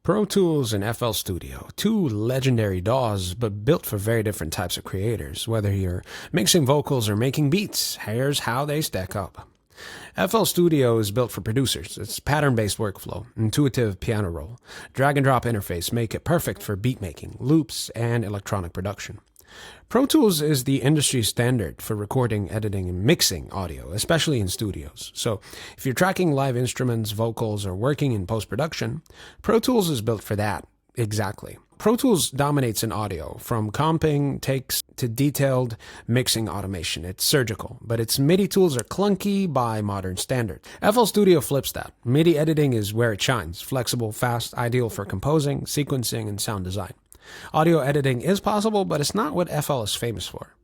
Pro Tools and FL Studio, two legendary DAWs, but built for very different types of creators. Whether you're mixing vocals or making beats, here's how they stack up. FL Studio is built for producers. It's pattern-based workflow, intuitive piano roll, drag-and-drop interface make it perfect for beat making, loops, and electronic production. Pro Tools is the industry standard for recording, editing, and mixing audio, especially in studios. So if you're tracking live instruments, vocals, or working in post-production, Pro Tools is built for that. Exactly. Pro Tools dominates in audio, from comping, takes, to detailed mixing automation. It's surgical, but its MIDI tools are clunky by modern standards. FL Studio flips that. MIDI editing is where it shines. Flexible, fast, ideal for composing, sequencing, and sound design. Audio editing is possible, but it's not what FL is famous for.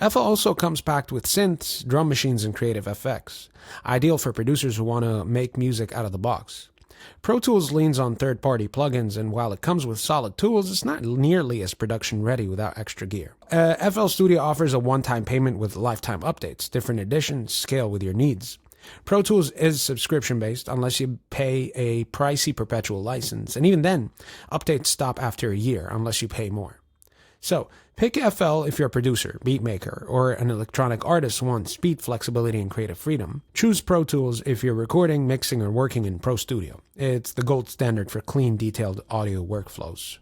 FL also comes packed with synths, drum machines, and creative effects, ideal for producers who want to make music out of the box. Pro Tools leans on third-party plugins, and while it comes with solid tools, it's not nearly as production-ready without extra gear. FL Studio offers a one-time payment with lifetime updates. Different editions scale with your needs. Pro Tools is subscription-based unless you pay a pricey perpetual license, and even then, updates stop after a year unless you pay more. So, pick FL if you're a producer, beat maker, or an electronic artist who wants speed, flexibility, and creative freedom. Choose Pro Tools if you're recording, mixing, or working in Pro Studio. It's the gold standard for clean, detailed audio workflows.